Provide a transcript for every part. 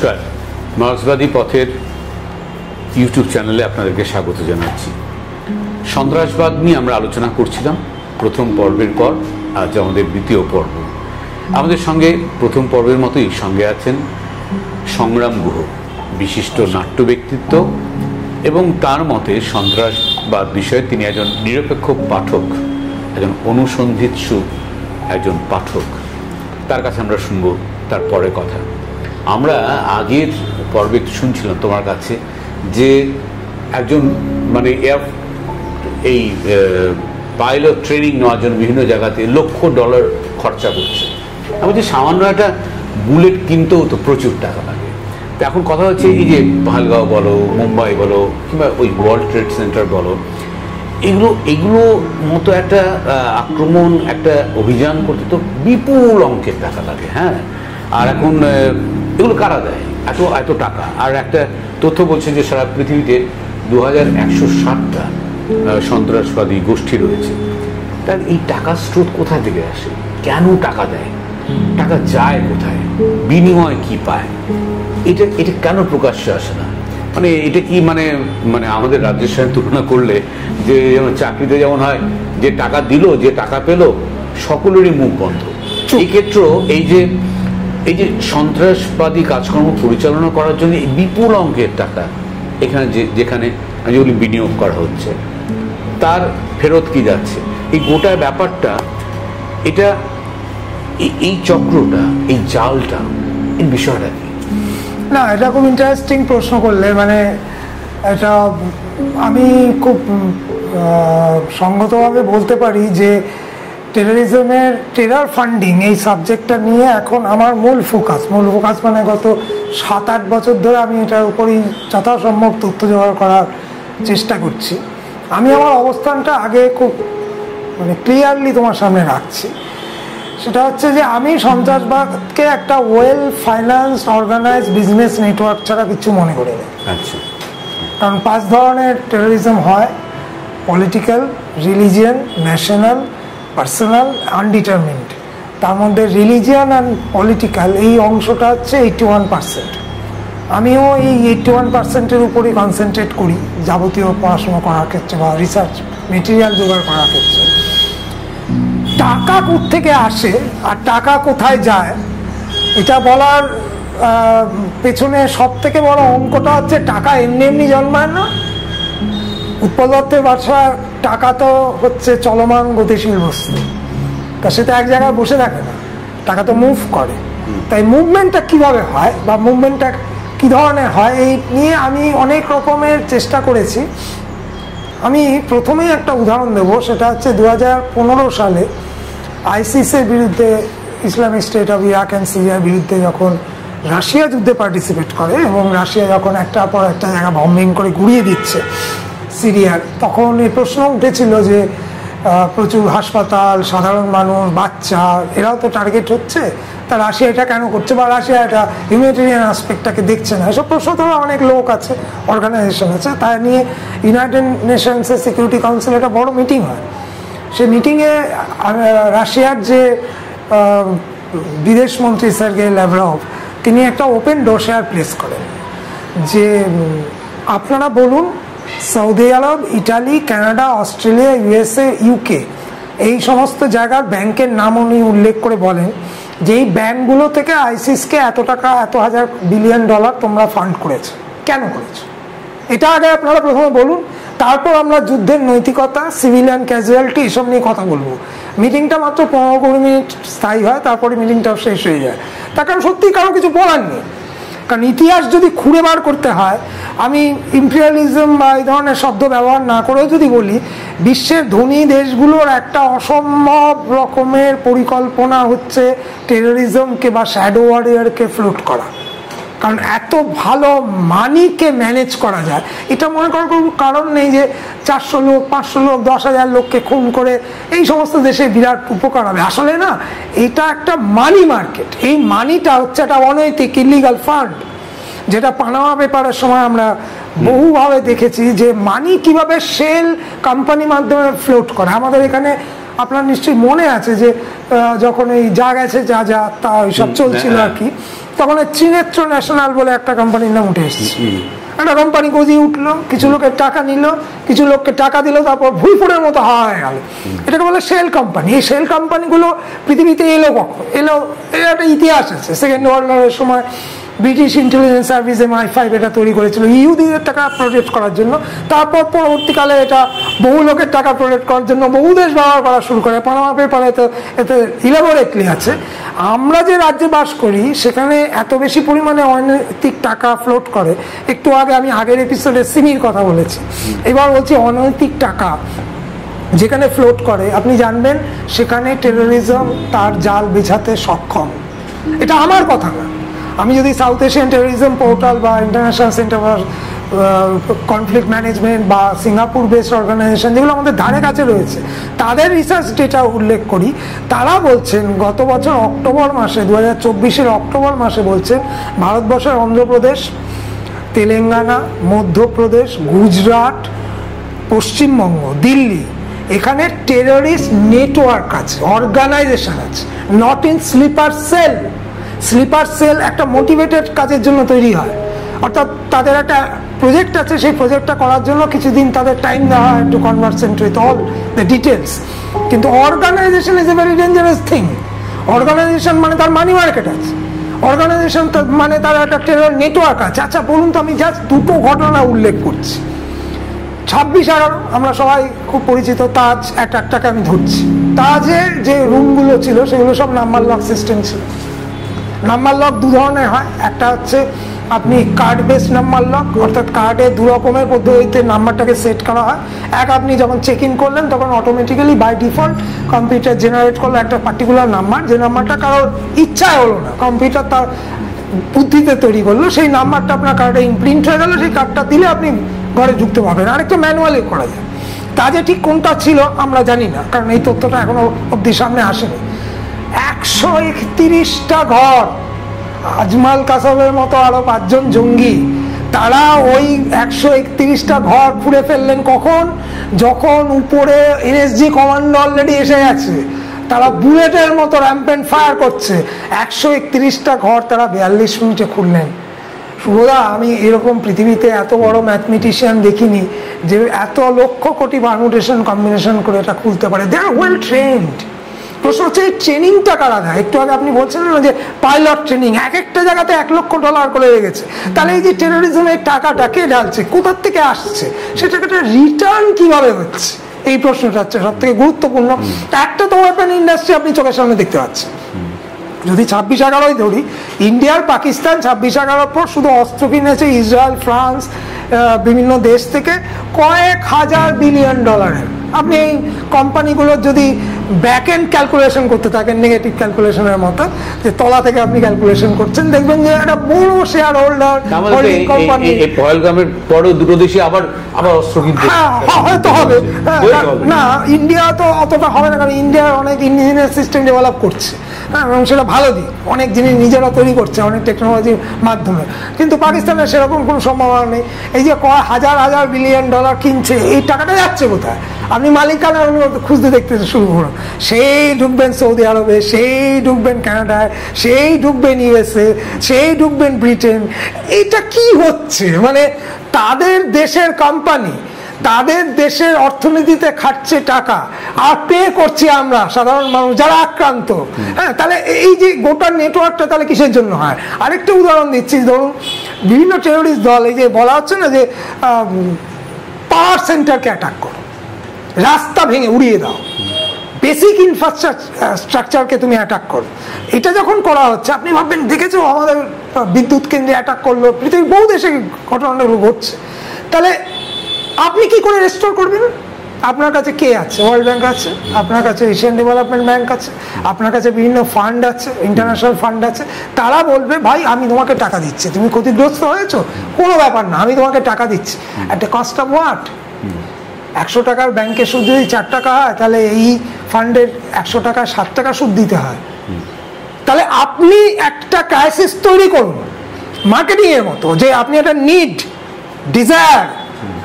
নমস্কার, মার্ক্সবাদী পথের ইউটিউব চ্যানেলে আপনাদেরকে স্বাগত জানাচ্ছি। সন্ত্রাসবাদ নিয়ে আমরা আলোচনা করছিলাম প্রথম পর্বের পর। আজ আমাদের দ্বিতীয় পর্ব। আমাদের সঙ্গে প্রথম পর্বের মতোই সঙ্গে আছেন সংগ্রাম গুহ, বিশিষ্ট নাট্য ব্যক্তিত্ব, এবং তার মতে সন্ত্রাসবাদ বিষয়ে তিনি একজন নিরপেক্ষ পাঠক, একজন অনুসন্ধিৎসু একজন পাঠক। তার কাছে আমরা শুনবো তার পরে কথা। আমরা আগের পর্বে শুনছিলাম তোমার কাছে যে একজন মানে এই পাইলট ট্রেনিং নেওয়ার জন্য বিভিন্ন জায়গাতে $1,00,000 খরচা করছে। আমি যে সামান্য একটা বুলেট কিনতেও তো প্রচুর টাকা লাগে। তো এখন কথা হচ্ছে এই যে পাহালগাঁও বলো, মুম্বাই বলো, কিংবা ওই ওয়ার্ল্ড ট্রেড সেন্টার বলো, এগুলো মতো একটা আক্রমণ, একটা অভিযান করতে তো বিপুল অঙ্কের টাকা লাগে। হ্যাঁ, আর এখন এগুলো কারা দেয় এত টাকা? আর একটা তথ্য বলছে যে সারা পৃথিবীতে 2160টা সন্ত্রাসবাদী গোষ্ঠী রয়েছে। তার এই টাকার স্রোত কোথা থেকে আসে? কেন টাকা দেয়? টাকা যায় কোথায়? বিনিময় কি পায়? এটা কেন প্রকাশ্যে আসে না? মানে এটা কি মানে আমাদের রাজ্যের সাথে তুলনা করলে যে যেমন চাকরিতে যেমন হয় যে টাকা দিল, যে টাকা পেল, সকলেরই মুখ বন্ধ। এই ক্ষেত্রেও এই যে সন্ত্রাসবাদী কাজকর্ম পরিচালনা করার জন্য এই বিপুল অঙ্কের টাকা এখানে যেখানে যেগুলি বিনিয়োগ করা হচ্ছে, তার ফেরত কি যাচ্ছে? এই গোটা ব্যাপারটা, এটা এই চক্রটা, এই জালটা, এই বিষয়টা কি? না, এটা খুব ইন্টারেস্টিং প্রশ্ন করলে। মানে এটা আমি খুব সঙ্গতভাবে বলতে পারি যে টেরর ফান্ডিং এই সাবজেক্টটা নিয়ে এখন আমার মূল ফোকাস মানে গত 7-8 বছর ধরে আমি এটার উপরই যথাসম্ভব তথ্য জোগাড় করার চেষ্টা করছি। আমি আমার অবস্থানটা আগে খুব ক্লিয়ারলি তোমার সামনে রাখছি। সেটা হচ্ছে যে আমি সন্ত্রাসবাদকে একটা well finance organised business network ছাড়া কিছু মনে করি না। আচ্ছা, কারণ 5 ধরনের টেরোরিজম হয়: পলিটিক্যাল, রিলিজিয়ান, ন্যাশনাল, পার্সোনাল, আনডিটারমিন্ড। তার মধ্যে রিলিজিয়ান অ্যান্ড পলিটিক্যাল এই অংশটা হচ্ছে 81%। আমিও এই 81%-এর উপরই কনসেন্ট্রেট করি যাবতীয় পড়াশোনা করার ক্ষেত্রে বা রিসার্চ মেটেরিয়াল জোগাড় করার ক্ষেত্রে। টাকা কোত্থেকে আসে আর টাকা কোথায় যায় এটা বলার পেছনে সব থেকে বড় অঙ্কটা হচ্ছে টাকা এমনি জন্মায় না। উৎপল দত্তের ভাষায় টাকা তো হচ্ছে চলমান গতিশীল বস্তু, তা সেটা এক জায়গায় বসে থাকে না, টাকা তো মুভ করে। তাই মুভমেন্টটা কিভাবে হয় বা মুভমেন্টটা কি ধরনের হয় এই নিয়ে আমি অনেক রকমের চেষ্টা করেছি। আমি প্রথমেই একটা উদাহরণ দেব, সেটা হচ্ছে 2015 সালে আইসিসের বিরুদ্ধে, Islamic state of Iraq and সিরিয়ার বিরুদ্ধে যখন রাশিয়া যুদ্ধে পার্টিসিপেট করে এবং রাশিয়া যখন একটার পর একটা জায়গা বম্বিং করে গুড়িয়ে দিচ্ছে সিরিয়ার, তখন এই প্রশ্ন উঠেছিল যে প্রচুর হাসপাতাল, সাধারণ মানুষ, বাচ্চা, এরাও তো টার্গেট হচ্ছে, তা রাশিয়া এটা কেন করছে বা রাশিয়া এটা হিউম্যানিটেরিয়ান আসপেক্টটাকে দেখছে না? এসব প্রশ্ন তো অনেক লোক আছে, অর্গানাইজেশন আছে। তাই নিয়ে ইউনাইটেড নেশনসের সিকিউরিটি কাউন্সিল একটা বড় মিটিং হয়। সেই মিটিংয়ে রাশিয়ার যে বিদেশমন্ত্রী সার্গেই ল্যাভরভ, তিনি একটা ওপেন ডোসিয়ার প্লেস করেন যে আপনারা বলুন Saudi Arab, Italy, Canada, Australia, USA, UK এই সমস্ত জায়গার ব্যাংকের নাম উনি উল্লেখ করে বলেন যে এই ব্যাংকগুলো থেকে আইসিসকে এত টাকা, $1,000 বিলিয়ন তোমরা ফান্ড করেছো, কেন করেছো? এটা আগে আপনারা প্রথমে বলুন, তারপর আমরা যুদ্ধের নৈতিকতা, সিভিলিয়ান ক্যাজুয়ালিটি এসব নিয়ে কথা বলবো। মিটিংটা মাত্র 15-20 মিনিট স্থায়ী হয়, তারপরে মিটিংটাও শেষ হয়ে যায়। তার কারণ সত্যি কারো কিছু বলার নেই। কারণ ইতিহাস যদি খুঁড়ে বার করতে হয়, আমি ইম্পিরিয়ালিজম বা এই ধরনের শব্দ ব্যবহার না করেও যদি বলি, বিশ্বের ধনী দেশগুলোর একটা অসম্ভব রকমের পরিকল্পনা হচ্ছে টেরোরিজমকে বা শ্যাডো ওয়ারিয়ারকে ফ্লোট করা। কারণ এত ভালো মানিকে ম্যানেজ করা যায়, এটা মনে করার কোনো কারণ নেই যে 400 লোক, 500 লোক, 10,000 লোককে খুন করে এই সমস্ত দেশে বিরাট উপকার হবে। আসলে না, এটা একটা মানি মার্কেট। এই মানিটা হচ্ছে একটা অনৈতিক ইলিগাল ফান্ড, যেটা পানামা পেপারের সময় আমরা বহুভাবে দেখেছি যে মানি কিভাবে শেল কোম্পানি মাধ্যমে ফ্লোট করে। আমাদের এখানে আপনার নিশ্চয়ই মনে আছে যে যখন এই যা গেছে যা তা ওইসব চলছিল আর কি, তখন ত্রিনেত্র ন্যাশনাল বলে একটা কোম্পানির নাম উঠে এসেছে। একটা কোম্পানি গজিয়ে উঠলো, কিছু লোকের টাকা নিল, কিছু লোককে টাকা দিল, তারপর ভুইফুড়ের মতো হাওয়া হয়ে গেল। এটাকে বলে সেল কোম্পানি। এই সেল কোম্পানিগুলো পৃথিবীতে এলো কখন? এলো, এর একটা ইতিহাস আছে। সেকেন্ড ওয়ার্ল্ড ওয়ারের সময় ব্রিটিশ ইন্টেলিজেন্স সার্ভিস MI5 এটা তৈরি করেছিল ইহুদিদের টাকা প্রোটেক্ট করার জন্য। তারপর পরবর্তীকালে এটা বহু লোকের টাকা প্রোটেক্ট করার জন্য বহু দেশ ব্যবহার করা শুরু করে। পানামা পেপারে তো এতে ইলাবোরেটলি আছে। আমরা যে রাজ্যে বাস করি সেখানে এত বেশি পরিমাণে অনৈতিক টাকা ফ্লোট করে। একটু আগে আমি আগের এপিসোডে সিমির কথা বলেছি, এবার বলছি অনৈতিক টাকা যেখানে ফ্লোট করে, আপনি জানবেন সেখানে টেরোরিজম তার জাল বিছাতে সক্ষম। এটা আমার কথা না। আমি যদি সাউথ এশিয়ান টেরোরিজম পোর্টাল বা international centre for conflict management বা সিঙ্গাপুর বেসড অর্গানাইজেশন যেগুলো আমাদের ধারে কাছে রয়েছে তাদের রিসার্চ ডেটা উল্লেখ করি, তারা বলছেন গত বছর অক্টোবর মাসে 2024 অক্টোবর মাসে বলছেন ভারতবর্ষের অন্ধ্রপ্রদেশ, তেলেঙ্গানা, মধ্যপ্রদেশ, গুজরাট, পশ্চিমবঙ্গ, দিল্লি, এখানে টেররিস্ট নেটওয়ার্ক আছে, অর্গানাইজেশন আছে, not in sleeper cell. Sleeper cell একটা মোটিভেটেড কাজের জন্য তৈরি হয়, অর্থাৎ তাদের একটা প্রজেক্ট আছে, সেই প্রজেক্টটা করার জন্য কিছুদিন তাদের টাইম দেওয়া হয় to conversant with all the details. কিন্তু organization is a very dangerous thing. Organization মানে তার মানি মার্কেট আছে, অর্গানাইজেশন মানে তার একটা টেরর নেটওয়ার্ক আছে। আচ্ছা বলুন তো, আমি জাস্ট দুটো ঘটনা উল্লেখ করছি। 26/11 আমরা সবাই খুব পরিচিত তাজ অ্যাটাকটাকে আমি ধরছি। তাজের যে রুমগুলো ছিল সেগুলো সব নাম্বার লক সিস্টেম ছিল। নাম্বার লক দু ধরনের হয়, একটা হচ্ছে আপনি কার্ড বেসড নাম্বার লক, অর্থাৎ কার্ডে দু রকমের পদ্ধতিতে নাম্বারটাকে সেট করা হয়। এক, আপনি যখন চেক ইন করলেন তখন automatically by default computer generate করলো একটা পার্টিকুলার নাম্বার, যে নাম্বারটা কারোর ইচ্ছায় হলো না, কম্পিউটার তার বুদ্ধিতে তৈরি করলো, সেই নাম্বারটা আপনার কার্ডে ইমপ্রিন্ট হয়ে গেল, সেই কার্ডটা দিলে আপনি ঘরে ঢুকতে পারবেন। আরেকটা ম্যানুয়ালি করা যায়। তাজে ঠিক কোনটা ছিল আমরা জানি না, কারণ এই তথ্যটা এখনো অব্দি সামনে আসেনি। 131টা ঘর, আজমাল কাসবের মতো আরো 5 জন জঙ্গি, তারা ওই 131টা ঘর খুঁড়ে ফেললেন। কখন? যখন উপরে NSG কমান্ডো অলরেডি এসে গেছে, তারা বুলেটের মতো র্যাম্পেন্ট ফায়ার করছে। 131টা ঘর তারা 42 মিনিটে খুললেন। শুভদা, আমি এরকম পৃথিবীতে এত বড় ম্যাথমেটিশিয়ান দেখিনি যে এত লক্ষ কোটি পারমুটেশন কম্বিনেশন করে এটা খুলতে পারে। দে আর ওয়েল ট্রেন্ড। প্রশ্ন হচ্ছে এই ট্রেনিংটা কারা দেয়? একটু আগে আপনি বলছিলেন না যে পাইলট ট্রেনিং, এক একটা জায়গাতে $1 লক্ষ করে লেগেছে। তাহলে এই যে টেরোরিজমের টাকাটা কে ঢালছে, কোথার থেকে আসছে, সে টাকাটা রিটার্ন কিভাবে হচ্ছে, এই প্রশ্নটা হচ্ছে সব থেকে গুরুত্বপূর্ণ। একটা তো ওয়েপন ইন্ডাস্ট্রি আপনি চোখের সামনে দেখতে পাচ্ছেন। যদি 26/11 ধরি, ইন্ডিয়ার পাকিস্তান 26/11 পর শুধু অস্ত্র কিনেছে ইসরায়েল, ফ্রান্স, বিভিন্ন দেশ থেকে কয়েক হাজার বিলিয়ন ডলারের। আপনি এই কোম্পানিগুলোর যদি ব্যাক এন্ড ক্যালকুলেশন করতে থাকেন, নেগেটিভ ক্যালকুলেশনের মতো, যে তলা থেকে আপনি ক্যালকুলেশন করছেন, দেখবেন যে একটা বড় শেয়ার হোল্ডার হোল্ডিং কোম্পানি। পহেলগামের পরেও দুটো দেশে আবার অস্ত্র কিনতে হয়তো হবে না, ইন্ডিয়া তো অতটা হবে না, কারণ ইন্ডিয়া অনেক ইঞ্জিনিয়ারিং সিস্টেম ডেভেলপ করছে, এবং সেটা ভালো দিক, অনেক জিনিস নিজেরা তৈরি করছে অনেক টেকনোলজির মাধ্যমে। কিন্তু পাকিস্তানের সেরকম কোনো সম্ভাবনা নেই। এই যে হাজার হাজার বিলিয়ন ডলার কিনছে, এই টাকাটা যাচ্ছে কোথায়? আপনি মালিকানা খুঁজতে দেখতে শুরু করুন। সেই ঢুকবেন সৌদি আরবে, সেই ঢুকবেন কানাডায়, সেই ঢুকবেন USA, সেই ঢুকবেন ব্রিটেন। এটা কি হচ্ছে? মানে তাদের দেশের কোম্পানি তাদের দেশের অর্থনীতিতে খাটছে টাকা, আর পে করছি আমরা সাধারণ মানুষ যারা আক্রান্ত। হ্যাঁ, তাহলে এই যে গোটা নেটওয়ার্কটা তাহলে কিসের জন্য হয়? আরেকটা উদাহরণ দিচ্ছি, ধরুন বিভিন্ন টেরোরিস্ট দল, এই যে বলা হচ্ছে না যে পাওয়ার সেন্টারকে অ্যাটাক করো, রাস্তা ভেঙে উড়িয়ে দাও, বেসিক ইনফ্রাস্ট্রাকচারকে তুমি অ্যাটাক করো। এটা যখন করা হচ্ছে, আপনি ভাববেন দেখেছো আমাদের বিদ্যুৎ কেন্দ্রে অ্যাটাক করলো, পৃথিবীর বহু দেশে ঘটনাগুলো ঘটছে। তাহলে আপনি কি করে রেস্টোর করবেন? আপনার কাছে কে আছে? ওয়ার্ল্ড ব্যাংক আছে, আপনার কাছে এশিয়ান ডেভেলপমেন্ট ব্যাংক আছে, আপনার কাছে বিভিন্ন ফান্ড আছে, ইন্টারন্যাশনাল ফান্ড আছে। তারা বলবে ভাই আমি তোমাকে টাকা দিচ্ছি, তুমি ক্ষতিগ্রস্ত হয়েছো, কোনো ব্যাপার না, আমি তোমাকে টাকা দিচ্ছি। একটা কস্ট অফ হোয়াট? 100 টাকার ব্যাংকের সুদ যদি 4 টাকা হয়, তাহলে এই ফান্ডের 100 টাকা 7 টাকা সুদ দিতে হয়। তাহলে আপনি একটা ক্রাইসিস তৈরি করুন মার্কেটিং এর মতো, যে আপনি একটা নিড, ডিজায়ার,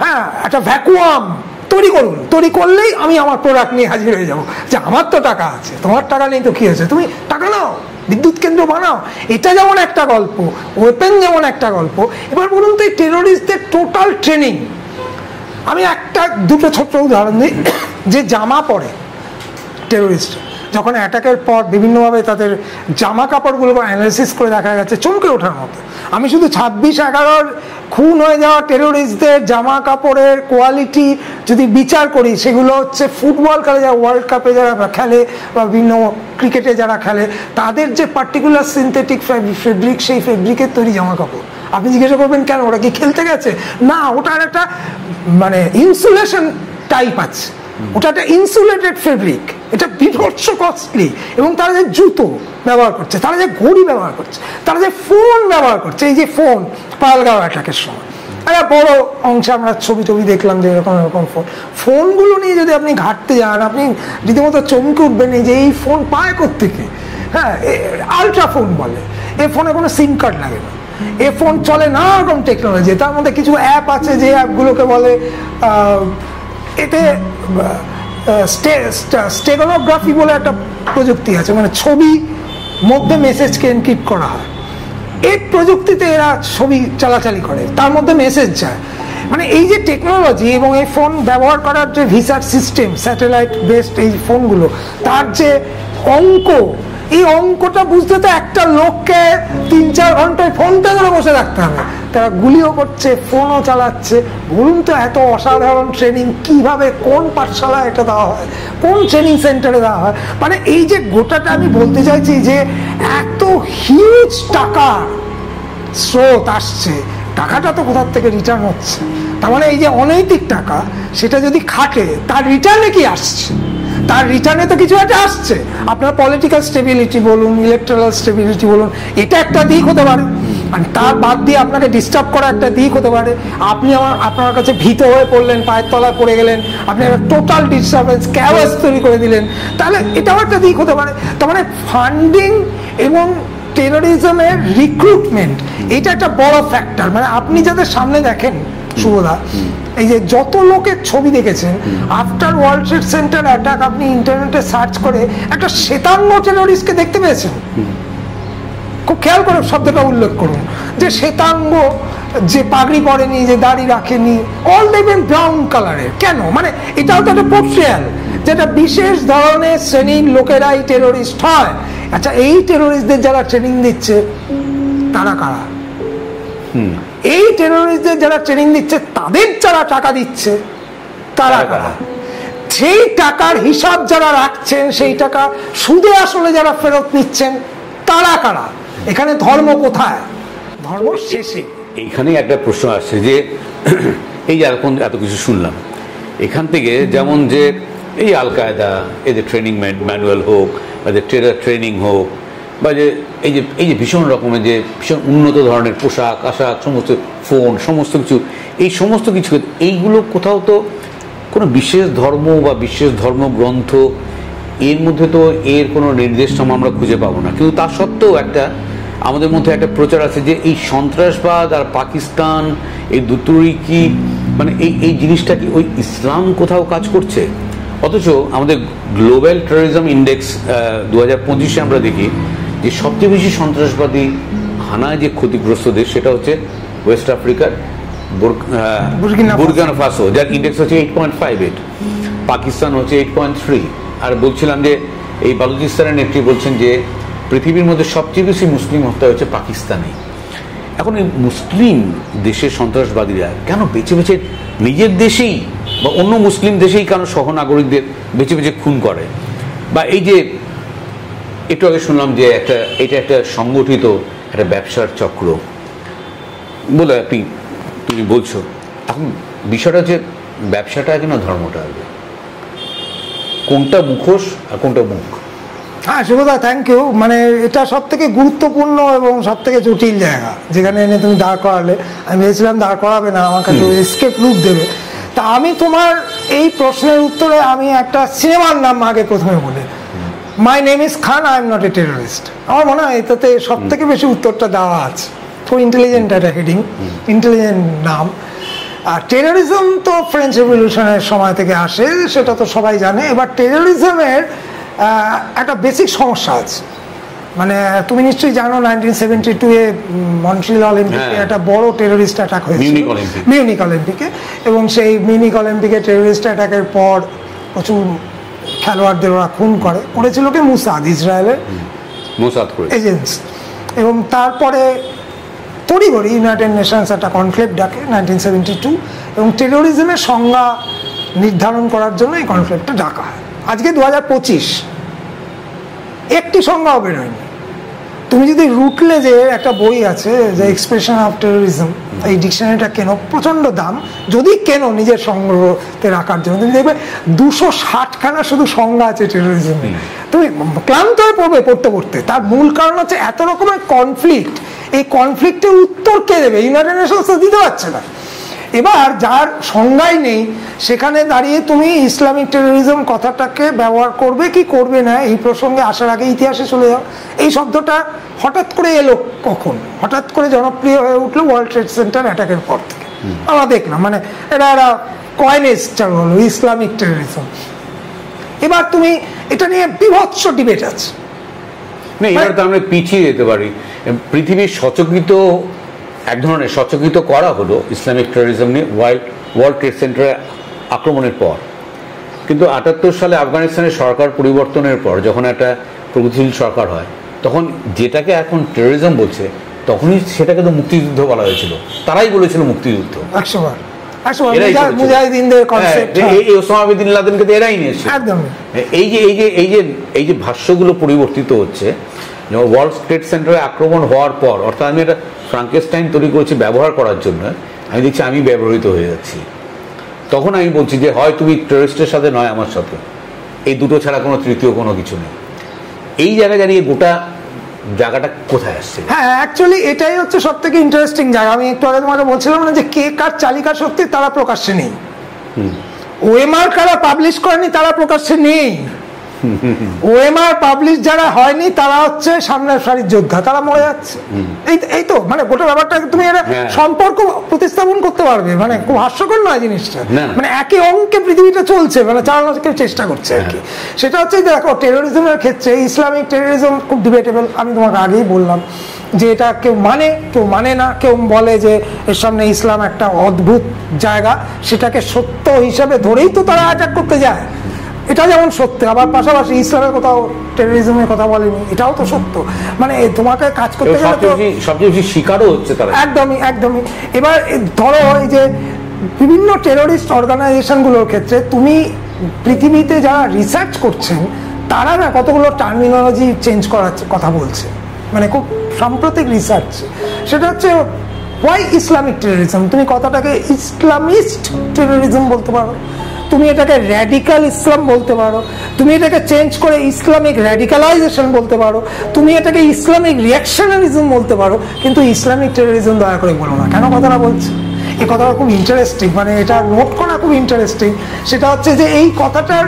হ্যাঁ, একটা ভ্যাকুয়াম তৈরি করুন। তৈরি করলেই আমি আমার প্রোডাক্ট নিয়ে হাজির হয়ে যাবো, যে আমার তো টাকা আছে, তোমার টাকা নেই তো কি হয়েছে, তুমি টাকা নাও, বিদ্যুৎ কেন্দ্র বানাও, এটা যেমন একটা গল্প, ওয়েপেন যেমন একটা গল্প। এবার বলুন তো এই টেরোরিস্টদের টোটাল ট্রেনিং, আমি দুটো ছোট্ট উদাহরণ দিই। যে জামা পরে টেরোরিস্ট যখন অ্যাটাকের পর বিভিন্নভাবে তাদের জামা কাপড়গুলো অ্যানালিসিস করে দেখা গেছে চমকে ওঠার মতো। আমি শুধু 26/11 খুন হয়ে যাওয়া টেরোরিস্টদের জামা কাপড়ের কোয়ালিটি যদি বিচার করি, সেগুলো হচ্ছে ফুটবল খেলে যারা ওয়ার্ল্ড কাপে যারা খেলে বা বিভিন্ন ক্রিকেটে যারা খেলে, তাদের যে পার্টিকুলার সিনথেটিক ফেব্রিক, সেই ফেব্রিকের তৈরি জামা কাপড়। আপনি জিজ্ঞাসা করবেন কেন, ওরা কি খেলতে গেছে? না, ওটার একটা মানে ইনসুলেশন টাইপ আছে, ওটা একটা ইনসুলেটেড ফেব্রিক, এটা বিভৎস কস্টলি। এবং তারা যে জুতো ব্যবহার করছে, তারা যে ঘড়ি ব্যবহার করছে, তারা যে ফোন ব্যবহার করছে, এই যে ফোন পাহেলগাঁও অ্যাটাকের সময় একটা বড় অংশে আমরা ছবি দেখলাম যে এরকম ফোনগুলো নিয়ে যদি আপনি ঘাটতে যান, আপনি রীতিমতো চমকে উঠবেন যে এই ফোন পায় কোত্থেকে। হ্যাঁ, আলট্রা ফোন বলে, এই ফোনে কোনো সিম কার্ড লাগে না, এ ফোন চলে নানা রকম টেকনোলজি। তার মধ্যে কিছু অ্যাপ আছে যে অ্যাপগুলোকে বলে এতে স্টেগনোগ্রাফি বলে একটা প্রযুক্তি আছে, মানে ছবি মধ্যে মেসেজকে এনক্রিপ্ট করা হয়। এই প্রযুক্তিতে এরা ছবি চালাচালি করে, তার মধ্যে মেসেজ যায়। মানে এই যে টেকনোলজি এবং এই ফোন ব্যবহার করার যে ভিসার সিস্টেম, স্যাটেলাইট বেসড এই ফোনগুলো, তার যে অঙ্ক, এই অঙ্কটা বুঝতে তো একটা লোককে 3-4 ঘন্টায় ফোনটা ধরে বসে রাখতে হবে। তারা গুলিও করছে, ফোনও চালাচ্ছে। বলুন তো এত অসাধারণ ট্রেনিং কিভাবে, কোন পাঠশালায় এটা দেওয়া হয়, কোন ট্রেনিং সেন্টারে দেওয়া হয়? মানে এই যে গোটাটা আমি বলতে চাইছি যে এত হিউজ টাকার স্রোত আসছে, টাকাটা তো কোথার থেকে রিটার্ন হচ্ছে। তার মানে এই যে অনৈতিক টাকা, সেটা যদি খাটে তার রিটার্নে কি আসছে? তার রিটার্নে তো কিছু একটা আসছে। আপনার পলিটিক্যাল স্টেবিলিটি বলুন, ইলেকট্রাল স্টেবিলিটি বলুন, এটা একটা দিক হতে পারে। আর তার বাদ দিয়ে আপনাকে ডিস্টার্ব করা একটা দিক হতে পারে। আপনি আপনার কাছে ভীত হয়ে পড়লেন, পায়ের তলায় পড়ে গেলেন, আপনি একটা টোটাল ডিস্টার্বেন্স, ক্যাওয়াস তৈরি করে দিলেন, তাহলে এটাও একটা দিক হতে পারে। তার মানে ফান্ডিং এবং টেরোরিজমের রিক্রুটমেন্ট, এটা একটা বড় ফ্যাক্টর। মানে আপনি যাদের সামনে দেখেন শুভদা, এই যে যত লোকের ছবি দেখেছেন after world trade centre attack, আপনি ইন্টারনেটে সার্চ করে একটা শ্বেতাঙ্গ টেরোরিস্টকে দেখতে পেয়েছেন? খুব খেয়াল করে শব্দটা উল্লেখ করুন, যে শ্বেতাঙ্গ, যে পাগড়ি পরেনি, যে দাড়ি রাখেনি, অল দেখবেন ব্রাউন কালারের। কেন? মানে এটাও তো একটা পোর্ট্রেয়াল, যেটা বিশেষ ধরনের শ্রেণীর লোকেরাই টেরোরিস্ট হয়। আচ্ছা, এই টেরোরিস্টদের যারা ট্রেনিং দিচ্ছে তারা কারা? এই টেরোরিস্টদের যারা ট্রেনিং দিচ্ছে, তাদের যারা টাকা দিচ্ছে তারা কারা? সেই টাকার হিসাব যারা রাখছেন, সেই টাকা সুদে আসলে যারা ফেরত নিচ্ছেন তারা কারা? এখানে ধর্ম কোথায়? ধর্ম শেষে। এইখানে একটা প্রশ্ন আসছে যে এই যে এত কিছু শুনলাম, এখান থেকে যেমন যে এই আল কায়দা, এদের ট্রেনিং ম্যানুয়াল হোক, বা যে টেরার ট্রেনিং হোক, বা যে এই যে ভীষণ রকমের যে ভীষণ উন্নত ধরনের পোশাক আশাক, সমস্ত ফোন, সমস্ত কিছু, এই সমস্ত কিছু, এইগুলো কোথাও তো কোনো বিশেষ ধর্ম বা বিশেষ ধর্মগ্রন্থ এর মধ্যে তো এর কোনো নির্দেশনামা আমরা খুঁজে পাবো না। কিন্তু তা সত্ত্বেও আমাদের মধ্যে একটা প্রচার আছে যে এই সন্ত্রাসবাদ আর পাকিস্তান, এই দুটোরই কি মানে এই জিনিসটা কি ওই ইসলাম কোথাও কাজ করছে? অথচ আমাদের গ্লোবাল টেররিজম ইন্ডেক্স 2025-এ আমরা দেখি যে সবচেয়ে বেশি সন্ত্রাসবাদী হানায় যে ক্ষতিগ্রস্ত দেশ, সেটা হচ্ছে ওয়েস্ট আফ্রিকার বুরকিনা ফাসো, যার ইন্ডেক্স হচ্ছে 8.58, পাকিস্তান হচ্ছে 8.3। আর বলছিলাম যে এই বালুচিস্তানের নেত্রী বলছেন যে পৃথিবীর মধ্যে সবচেয়ে বেশি মুসলিম হত্যা হচ্ছে পাকিস্তানে। এখন এই মুসলিম দেশের সন্ত্রাসবাদীরা কেন বেছে বেছে নিজের দেশেই বা অন্য মুসলিম দেশেই কেন সহনাগরিকদের বেছে বেছে খুন করে? বা এই যে একটু আগে শুনলাম যে এটা একটা সংগঠিত একটা ব্যবসার চক্র বলে তুমি বলছো। এখন বিষয়টা হচ্ছে ব্যবসাটা কিনা ধর্মটা, কোনটা মুখোশ আর কোনটা মুখ? হ্যাঁ শুভদা, থ্যাংক ইউ। মানে এটা সব থেকে গুরুত্বপূর্ণ এবং সব থেকে জটিল জায়গা যেখানে এনে তুমি দাঁড় করালে। আমি ভেবেছিলাম দাঁড় করাবে না, আমার কাছে এসকেপ রুট দেবে। তা আমি তোমার এই প্রশ্নের উত্তরে আমি একটা সিনেমার নাম আগে প্রথমে বলি, my name is Khan, I am not a terrorist. আমার মনে হয় এটাতে সব থেকে বেশি উত্তরটা দেওয়া আছে। খুব ইন্টেলিজেন্ট একটা হেডিং, ইন্টেলিজেন্ট নাম। আর টেররিজম তো ফ্রেঞ্চ রেভলিউশনের সময় থেকে আসে, সেটা তো সবাই জানে। এবার টেররিজমের একটা বেসিক সমস্যা আছে। মানে তুমি নিশ্চয়ই জানো 1972-এ মন্ট্রিয়াল অলিম্পিকে একটা বড় টেররিস্ট অ্যাটাক হয়েছিল মিউনিক অলিম্পিকে, এবং সেই মিউনিক অলিম্পিকে টেররিস্ট অ্যাটাকের পর প্রচুর খেলোয়াড়দের ওরা খুন করেছিল কি মুসাদ, ইসরায়েলের এজেন্টস। এবং তারপরে তড়িঘড়ি ইউনাইটেড নেশনস একটা কনফ্লিক্ট ডাকে 1972, এবং টেরোরিজমের সংজ্ঞা নির্ধারণ করার জন্য এই কনফ্লিক্টটা ডাকা হয়। আজকে 2025, একটি সংজ্ঞাও বেরোয়নি। তুমি যদি রুটলেজের একটা বই আছে যে এক্সপ্রেশন অফ টেরোরিজম, এই ডিকশনারিটা কেনো, প্রচণ্ড দাম, যদি কেনো নিজের সংগ্রহতে রাখার জন্য, তুমি দেখবে 260খানা শুধু সংজ্ঞা আছে টেরোরিজম। তুমি ক্লান্ত হয়ে পড়তে পড়তে। তার মূল কারণ হচ্ছে এত রকমের কনফ্লিক্ট, এই কনফ্লিক্টের উত্তর কে দেবে? ইউনাইটেড নেশনস তো দিতে পারছে না। এবার যার সংজ্ঞাই নেই সেখানে দাঁড়িয়ে তুমি ইসলামিক টেরোরিজম কথাটাকে ব্যবহার করবে কি করবে না, এই প্রসঙ্গে আসার আগে ইতিহাসে চলে যাও। এই শব্দটা হঠাৎ করে এলো কখন? হঠাৎ করে জনপ্রিয় হয়ে উঠলো ওয়ার্ল্ড ট্রেড সেন্টার অ্যাটাকের পর থেকে। আমরা দেখলাম মানে এটা কয়েনেজ চালু হলো ইসলামিক টেরোরিজম। এবার তুমি এটা নিয়ে বিভৎস ডিবেট আছে। না, এবার তো আমরা পিছিয়ে যেতে পারি। পৃথিবীর সচকিত এক ধরনের সচকিত করা হলো ইসলামিক টেরোরিজম নিয়ে ওয়ার্ল্ড ট্রেড সেন্টারে আক্রমণের পর। কিন্তু 78 সালে আফগানিস্তানের সরকার পরিবর্তনের পর যখন একটা প্রগতিশীল সরকার হয়, তখন যেটাকে এখন টেরোরিজম বলছে তখনই সেটাকে তো মুক্তিযুদ্ধ বলা হয়েছিল। তারাই বলেছিল মুক্তিযুদ্ধ। ওসামা বিন লাদেনকে তো এরাই নিয়েছে। এই যে ভাষ্যগুলো পরিবর্তিত হচ্ছে, ওয়ার্ল্ড ট্রেড সেন্টারে আক্রমণ হওয়ার পর, অর্থাৎ আমি এটা ফ্রাঙ্কেস্টাইন তৈরি করেছি ব্যবহার করার জন্য, আমি দেখছি আমি ব্যবহৃত হয়ে যাচ্ছি। তখন আমি বলছি যে হয় তুমি টেররিস্টের সাথে নয় আমার সাথে, এই দুটো ছাড়া কোনো তৃতীয় কোনো কিছু নেই। এই জায়গায় দাঁড়িয়ে গোটা জায়গাটা কোথায় আসছে? হ্যাঁ, অ্যাকচুয়ালি এটাই হচ্ছে সব থেকে ইন্টারেস্টিং জায়গা। আমি একটু আগে তোমাকে বলছিলাম না যে কে কার চালিকা শক্তি তারা প্রকাশ্যে নেই, ওএমআর কারা পাবলিশ করেনি তারা প্রকাশ্যে নেই, ওএমআর পাবলিশ যারা হয়নি তারা হচ্ছে সামনের সারির যোদ্ধা, তারা মরে যাচ্ছে। এই তো মানে গোটা ব্যাপারটা তুমি এটা সম্পর্ক প্রতিস্থাপন করতে পারবে, মানে খুব হাস্যকর নয় জিনিসটা। মানে একই অঙ্কে পৃথিবীটা চলছে, মানে চালানোর চেষ্টা করছে আর কি। সেটা হচ্ছে দেখো টেরোরিজমের ক্ষেত্রে ইসলামিক টেরোরিজম খুব ডিবেটেবল। আমি তোমাকে আগেই বললাম যে এটা কেউ মানে না, কেউ বলে যে এর সামনে ইসলাম একটা অদ্ভুত জায়গা, সেটাকে সত্য হিসাবে ধরেই তো তারা অ্যাটাক করতে যায়। এটা যেমন সত্য, আবার পাশাপাশি ইসলামের কোথাও টেরোরিজমের কথা বলেনি, এটাও তো সত্য। মানে তোমাকে কাজ করতে গেলে তো সবচেয়ে বেশি শিকারও হচ্ছে তারা। একদমই। এবার ধরো এই যে বিভিন্ন টেরোরিস্ট অর্গানাইজেশনগুলোর ক্ষেত্রে তুমি পৃথিবীতে যারা রিসার্চ করছেন তারা না কতগুলো টার্মিনোলজি চেঞ্জ করার কথা বলছে, মানে খুব সাম্প্রতিক রিসার্চ। সেটা হচ্ছে হোয়াই ইসলামিক টেরোরিজম। তুমি কথাটাকে ইসলামিস্ট টেরোরিজম বলতে পারো, তুমি এটাকে র্যাডিক্যাল ইসলাম বলতে পারো, তুমি এটাকে চেঞ্জ করে ইসলামিক র্যাডিক্যালাইজেশন বলতে পারো, তুমি এটাকে ইসলামিক রিয়াকশনারিজম বলতে পারো, কিন্তু ইসলামিক টেরোরিজম দয়া করে বলো না। কেন কথাটা বলছি? এই কথাটা খুব ইন্টারেস্টিং, মানে এটা নোট করা খুব ইন্টারেস্টিং। সেটা হচ্ছে যে এই কথাটার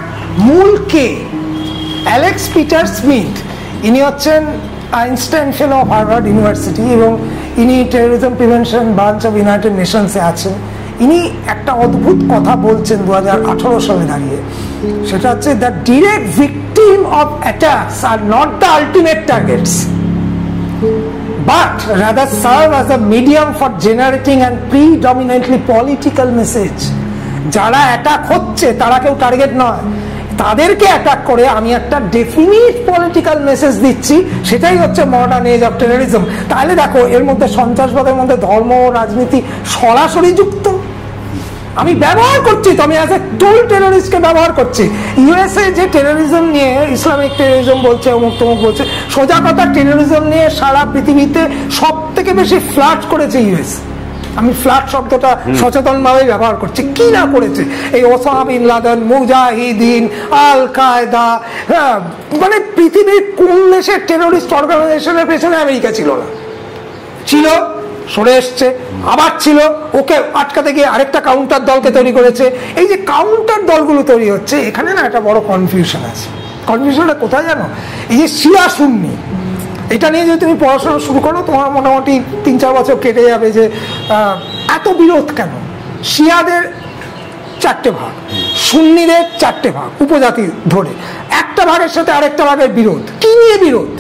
মূল কে? অ্যালেক্স পিটার স্মিথ, ইনি হচ্ছেন Einstein fellow of Harvard University, এবং ইনি terrorism prevention branch of United নেশনসে আছেন। ইনি একটা অদ্ভুত কথা বলছেন 2018 সালে দাঁড়িয়ে। সেটা হচ্ছে the direct victim of attacks are not the ultimate targets but rather serve as a medium for generating and predominantly political message. যারা অ্যাটাক হচ্ছে তারা কেউ টার্গেট নয়, তাদেরকে অ্যাটাক করে আমি একটা ডেফিনিট পলিটিক্যাল মেসেজ দিচ্ছি, সেটাই হচ্ছে মডার্ন এজ অফ টেরোরিজম। তাহলে দেখো এর মধ্যে সন্ত্রাসবাদের মধ্যে ধর্ম রাজনীতি সরাসরি যুক্ত। আমি ব্যবহার করছি তো, আমি অ্যাজ এ টুল টেরোরিস্টকে ব্যবহার করছি। ইউএসএ যে টেরোরিজম নিয়ে ইসলামিক টেরোরিজম বলছে, অমুক তমুক বলছে, সোজা কথা টেরোরিজম নিয়ে সারা পৃথিবীতে সব থেকে বেশি ফ্লার্ট করেছে ইউএস। আমি ফ্লার্ট শব্দটা সচেতনভাবে ব্যবহার করছি। কি না করেছে এই ওসামা বিন লাদেন, মুজাহিদিন, আল কায়দা, মানে পৃথিবীর কোন দেশের টেরোরিস্ট অর্গানাইজেশনের পেছনে আমেরিকা ছিল না? ছিল, সরে এসছে, আবার ছিল, ওকে আটকাতে গিয়ে আরেকটা কাউন্টার দলকে তৈরি করেছে। এই যে কাউন্টার দলগুলো তৈরি হচ্ছে, এখানে না একটা বড় কনফিউশন আছে। কনফিউশনটা কোথায় জানো? এই যে শিয়া সুন্নি, এটা নিয়ে যদি তুমি পড়াশোনা শুরু করো তোমার মোটামুটি 3-4 বছর কেটে যাবে যে এত বিরোধ কেন। শিয়াদের 4টে ভাগ, সুন্নিদের 4টে ভাগ, উপজাতি ধরে একটা ভাগের সাথে আরেকটা ভাগের বিরোধ। কি নিয়ে বিরোধ?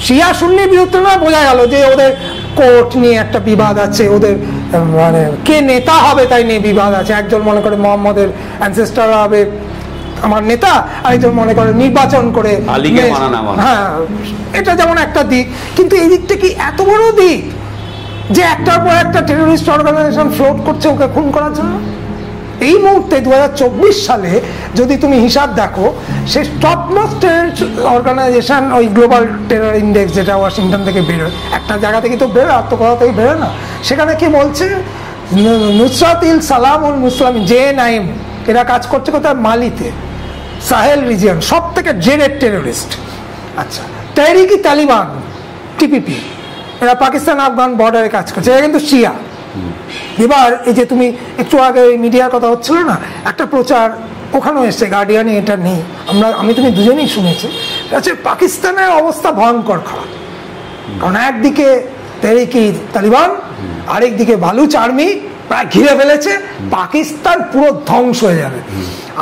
শিয়া সুন্নি বিরুদ্ধে না, বোঝা গেল যে ওদের কোর্ট নিয়ে একটা বিবাদ আছে, ওদের মানে কে নেতা হবে তাই নিয়ে বিবাদ আছে। একজন মনে করে মোহাম্মদের অ্যানসেস্টার হবে আমার নেতা, আরেকজন মনে করে নির্বাচন করে, হ্যাঁ এটা যেমন একটা দিক। কিন্তু এই দিকটা কি এত বড় দিক যে একটার পর একটা টেররিস্ট অর্গানাইজেশন ফ্লোট করছে ওকে খুন করার জন্য? এই মুহূর্তে 2024 সালে যদি তুমি হিসাব দেখো, সে টপ মোস্ট টেররিস্ট অর্গানাইজেশন ওই গ্লোবাল টেরর ইন্ডেক্স যেটা ওয়াশিংটন থেকে বেরোয়, একটা জায়গা থেকে তো বেরোয়, আর তো কোথাও থেকে বেরোয় না। সেখানে কি বলছে, নুসরাতিল সালাম উল মুসলামিন JNIM এরা কাজ করছে কোথায়? মালিতে, সাহেল রিজিয়ন, সব থেকে জেনেট টেররিস্ট। আচ্ছা, তেহরিক ই তালিবান TPP এরা পাকিস্তান আফগান বর্ডারে কাজ করছে, এরা কিন্তু শিয়া। এবার এই যে তুমি একটু আগে মিডিয়ার কথা হচ্ছিল না, একটা প্রচার ওখানেও এসছে, গার্ডিয়ানে এটা নেই, আমি তুমি দুজনেই শুনেছি, হচ্ছে পাকিস্তানের অবস্থা ভয়ঙ্কর খারাপ। কারণ একদিকে তেহরিক ই তালিবান, আরেকদিকে বালুচ আর্মি প্রায় ঘিরে ফেলেছে, পাকিস্তান পুরো ধ্বংস হয়ে যাবে।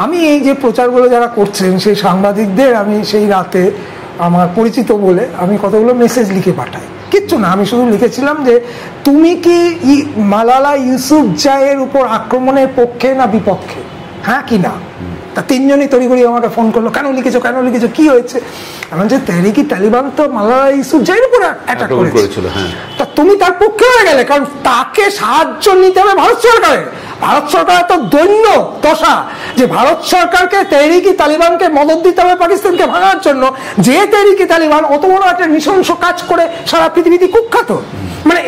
আমি এই যে প্রচারগুলো যারা করছেন সেই সাংবাদিকদের আমি সেই রাতে আমার পরিচিত বলে আমি কতগুলো মেসেজ লিখে পাঠাই, কিচ্ছু না, আমি শুধু লিখেছিলাম যে তুমি কি মালালা ইউসুফজাইয়ের উপর আক্রমণের পক্ষে না বিপক্ষে, হ্যাঁ কি না? তা তিনজনই তড়িঘড়ি আমাকে ফোন করলো, কেন লিখেছো কি হয়েছে? এমন যে তেহরিক ই তালিবান তো মালালা ইউসুফজাইয়ের উপর অ্যাটাক করেছিল, তা তুমি তার পক্ষে হয়ে গেলে, কারণ তাকে সাহায্য নিতে হবে ভারত সরকারের। ভারত সরকার তো দৈন্য দশা যে ভারত সরকারকে তেহরিক ই তালিবানকে মদত দিতে হবে পাকিস্তানকে ভাঙার জন্য, যে তেহরিক ই তালিবান অত বড় একটা নৃশংস কাজ করে সারা পৃথিবীতে কুখ্যাত। মানে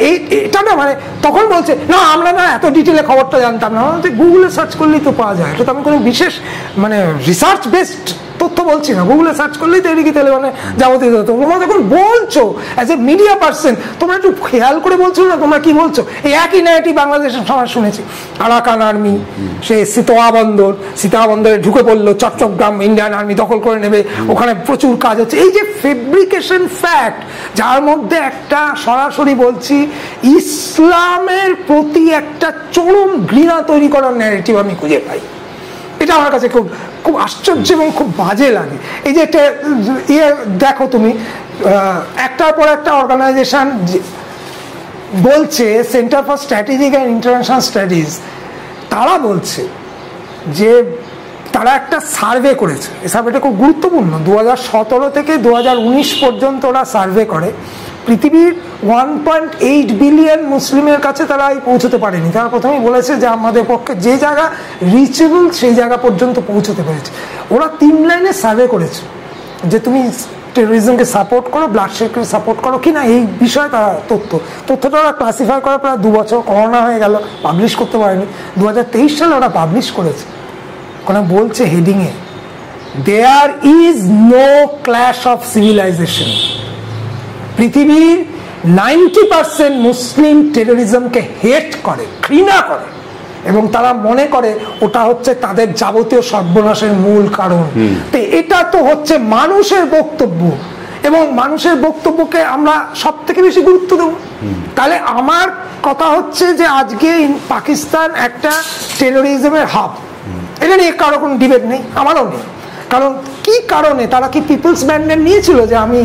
এটা না, মানে তখন বলছে না আমরা না এত ডিটেলে খবরটা জানতাম না, গুগলে সার্চ করলেই তো পাওয়া যায়, এটা তো আমি কোনো বিশেষ মানে রিসার্চ বেসড তথ্য বলছি না, গুগলে সার্চ করলেই তেহরিক ই তালিবানে যাবতীয় তথ্য। তোমরা যখন বলছো অ্যাজ এ মিডিয়া পার্সন, তোমরা একটু খেয়াল করে বলছো না তোমরা কি বলছো? এই একই নাইটি বাংলাদেশের সময় শুনেছি, আরাকান আর্মি সে সীতা বন্দরে ঢুকে পড়লো, চট্টগ্রাম ইন্ডিয়ান আর্মি দখল করে নেবে, ওখানে প্রচুর কাজ হচ্ছে। এই যে ফেব্রিকেশন ফ্যাক্ট, যার মধ্যে একটা সরাসরি বলছি ইসলামের প্রতি একটা চরম ঘৃণা তৈরি করার ন্যারেটিভ আমি খুঁজে পাই। এটা আমার কাছে খুব খুব আশ্চর্য এবং খুব বাজে লাগে। এই যে দেখো তুমি, একটার পর একটা অর্গানাইজেশন বলছে, centre for strategic and international studies, তারা বলছে যে তারা একটা সার্ভে করেছে, এই সার্ভেটা খুব গুরুত্বপূর্ণ। 2017 থেকে 2019 পর্যন্ত ওরা সার্ভে করে, পৃথিবীর 1.8 বিলিয়ন মুসলিমের কাছে তারা পৌঁছতে পারেনি। তারা প্রথমেই বলেছে যে আমাদের পক্ষে যে জায়গা রিচেবল সেই জায়গা পর্যন্ত পৌঁছতে পেরেছে। ওরা 3 লাইনে সার্ভে করেছে যে তুমি টেরোরিজমকে সাপোর্ট করো, ব্লাডশেডকে সাপোর্ট করো কিনা, এই বিষয়ে তারা তথ্যটা ওরা ক্লাসিফাই করা প্রায় 2 বছর, করোনা হয়ে গেল, পাবলিশ করতে পারেনি। 2023 সালে ওরা পাবলিশ করেছে, ওখানে বলছে হেডিংয়ে, there is no clash of civilization. পৃথিবীর 90% মুসলিম টেরোরিজমকে হেট করে, ঘৃণা করে, এবং তারা মনে করে ওটা হচ্ছে তাদের যাবতীয় সর্বনাশের মূল কারণ। তো এটা তো হচ্ছে মানুষের বক্তব্য, এবং মানুষের বক্তব্যকে আমরা সব থেকে বেশি গুরুত্ব দেব। তাহলে আমার কথা হচ্ছে যে আজকে পাকিস্তান একটা টেরোরিজমের হাব, এটা নিয়ে কারো কোনো ডিবেট নেই, আমারও নেই। কারণ কি কারণে তারা কি পিপলস ম্যান্ডেট নিয়েছিল যে আমি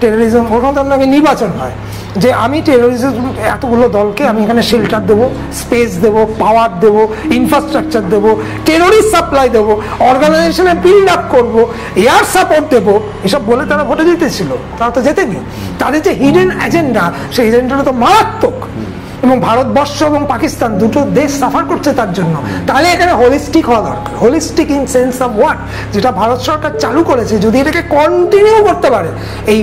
টেরোরিজম, ওখানে তো নাকি নির্বাচন হয়, যে আমি টেরোরিজম এতগুলো দলকে আমি এখানে শেল্টার দেবো, স্পেস দেবো, পাওয়ার দেবো, ইনফ্রাস্ট্রাকচার দেবো, টেরোরিস্ট সাপ্লাই দেবো, অর্গানাইজেশনে বিল্ড আপ করবো, এয়ার সাপোর্ট দেবো, এসব বলে তারা ভোটে জিতেছিল। তারা তো জেতেনি। তাদের যে হিডেন এজেন্ডা, সেই এজেন্ডাটা তো মারাত্মক, এবং ভারতবর্ষ এবং পাকিস্তান দুটো দেশ সাফার করছে তার জন্য। তাহলে এখানে হোলিস্টিক হওয়া দরকার। Holistic in sense of what, যেটা ভারত সরকার চালু করেছে, যদি এটাকে কন্টিনিউ করতে পারে, এই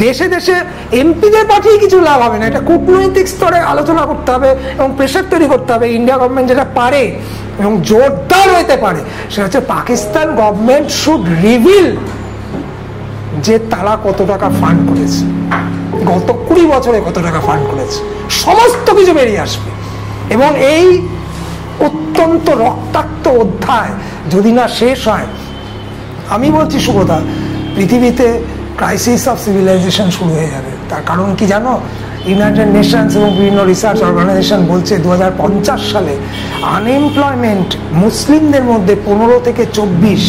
দেশে দেশে এমপিদের পাঠিয়ে কিছু লাভ হবে না, এটা কূটনৈতিক স্তরে আলোচনা করতে হবে এবং প্রেশার তৈরি করতে হবে। ইন্ডিয়া গভর্নমেন্ট যেটা পারে এবং জোরদার হইতে পারে, সেটা হচ্ছে পাকিস্তান গভর্নমেন্ট শুড রিভিল যে তারা কত টাকা ফান্ড করেছে, গত 20 বছরে কত টাকা ফান্ড করেছে, সমস্ত কিছু বেরিয়ে আসবে। এবং এই অত্যন্ত রক্তাক্ত অধ্যায় যদি না শেষ হয়, আমি বলছি সুব্রতা, পৃথিবীতে ক্রাইসিস অফ সিভিলাইজেশন শুরু হয়ে যাবে। তার কারণ কি জানো? ইউনাইটেড নেশনস এবং বিভিন্ন রিসার্চ অর্গানাইজেশন বলছে 2050 সালে আনএমপ্লয়মেন্ট মুসলিমদের মধ্যে 15 থেকে 24,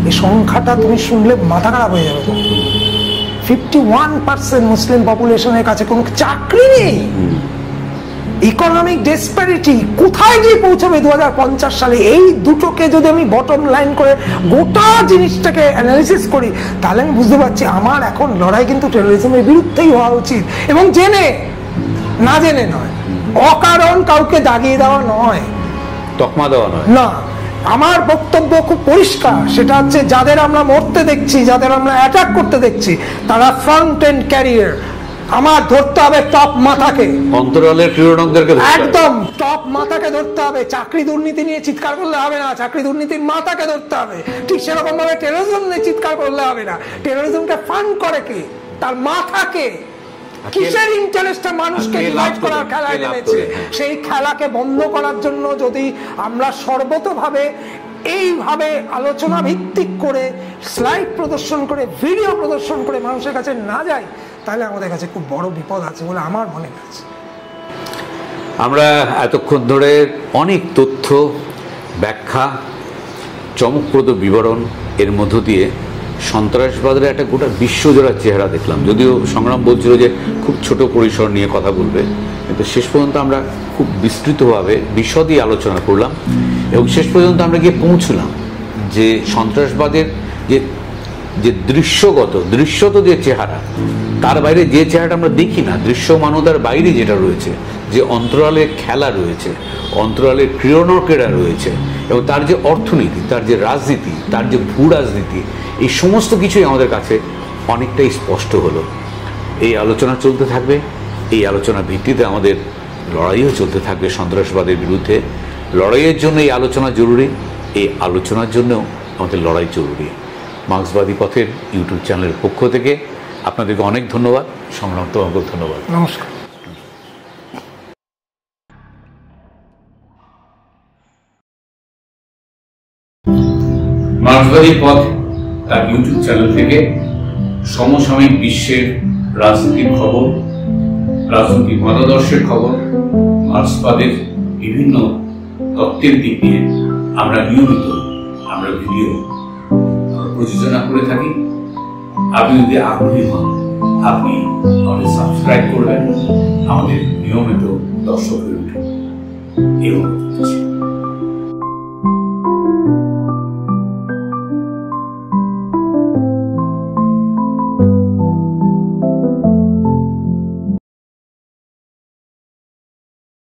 এই সংখ্যাটা তুমি শুনলে মাথা খারাপ হয়ে যাবে। 51% মুসলিম পপুলেশনের কাছে কোনো চাকরি নেই। ইকোনমিক ডেসপারিটি কোথায় গিয়ে পৌঁছবে 2050 সালে? এই দুটোকে যদি আমি বটম লাইন করে গোটা জিনিসটাকে অ্যানালিসিস করি, তাহলে আমি বুঝতে পারছি আমার এখন লড়াই কিন্তু টেরোরিজমের বিরুদ্ধেই হওয়া উচিত, এবং জেনে না জেনে নয়, অকারণ কাউকে দাগিয়ে দেওয়া নয়, তকমা দেওয়া নয়। না, আমার বক্তব্য খুব পরিষ্কার, সেটা হচ্ছে যাদের আমরা মরতে দেখছি, যাদের আমরা অ্যাটাক করতে দেখছি, তারা ফ্রন্ট এন্ড ক্যারিয়ার। আমার ধরতে হবে টপ মাথাকে, অন্তরালের ক্রীড়কদেরকে একদম টপ মাথাকে ধরতে হবে। চাকরি দুর্নীতি নিয়ে চিৎকার করলে হবে না, চাকরি দুর্নীতির মাথাকে ধরতে হবে। ঠিক সেরকম ভাবে টেরোরিজম নিয়ে চিৎকার করলে হবে না, টেরোরিজমকে ফান্ড করে কে, তার মাথাকে, কিসের ইন্টারেস্টে মানুষকে ডিভাইড করার খেলায় নেমেছে। সেই খেলাকে বন্ধ করার জন্য যদি আমরা সর্বতভাবে এইভাবে আলোচনা ভিত্তিক করে, স্লাইড প্রদর্শন করে, ভিডিও প্রদর্শন করে মানুষের কাছে না যাই, তাহলে আমাদের কাছে খুব বড় বিপদ আছে বলে আমার মনে হচ্ছে। আমরা এতক্ষণ ধরে অনেক তথ্য, ব্যাখ্যা, চমকপ্রদ বিবরণ এর মধ্য দিয়ে সন্ত্রাসবাদের একটা গোটা বিশ্বজোড়া চেহারা দেখলাম। যদিও সংগ্রাম বলছিল যে খুব ছোট পরিসর নিয়ে কথা বলবে, কিন্তু শেষ পর্যন্ত আমরা খুব বিস্তৃতভাবে বিশদই আলোচনা করলাম, এবং শেষ পর্যন্ত আমরা গিয়ে পৌঁছলাম যে সন্ত্রাসবাদের যে দৃশ্যত যে চেহারা, তার বাইরে যে চেহারাটা আমরা দেখি না, দৃশ্যমানতার বাইরে যেটা রয়েছে, যে অন্তরালের খেলা রয়েছে, অন্তরালের ক্রীড়নকেরা রয়েছে, এবং তার যে অর্থনীতি, তার যে রাজনীতি, তার যে ভূ রাজনীতি, এই সমস্ত কিছুই আমাদের কাছে অনেকটাই স্পষ্ট হলো। এই আলোচনা চলতে থাকবে, এই আলোচনার ভিত্তিতে আমাদের লড়াইও চলতে থাকবে সন্ত্রাসবাদের বিরুদ্ধে। লড়াইয়ের জন্য এই আলোচনা জরুরি, এই আলোচনার জন্যও আমাদের লড়াই জরুরি। মার্ক্সবাদী পথের ইউটিউব চ্যানেলের পক্ষ থেকে আপনাদেরকে অনেক ধন্যবাদ। সংগ্রাম, তোমাকে ধন্যবাদ। নমস্কার। মার্ক্সবাদী পথ তার ইউটিউব চ্যানেল থেকে সমসাময়িক বিশ্বের রাজনীতির খবর, রাজনৈতিক মতাদর্শের খবর, মার্ক্সবাদের বিভিন্ন তত্ত্বের দিক নিয়ে আমরা নিয়মিত ভিডিও প্রযোজনা করে থাকি। আপনি যদি আগ্রহী হন, আপনি আমাদের সাবস্ক্রাইব করবেন, আমাদের নিয়মিত দর্শক হয়ে উঠুন।